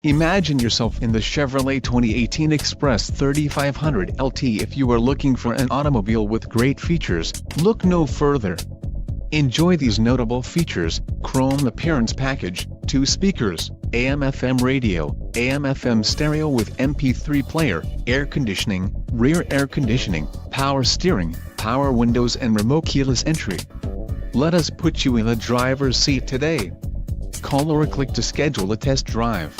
Imagine yourself in the Chevrolet 2018 Express 3500 LT. If you are looking for an automobile with great features, look no further. Enjoy these notable features: chrome appearance package, 2 speakers, AM/FM radio, AM/FM stereo with MP3 player, air conditioning, rear air conditioning, power steering, power windows and remote keyless entry. Let us put you in the driver's seat today. Call or click to schedule a test drive.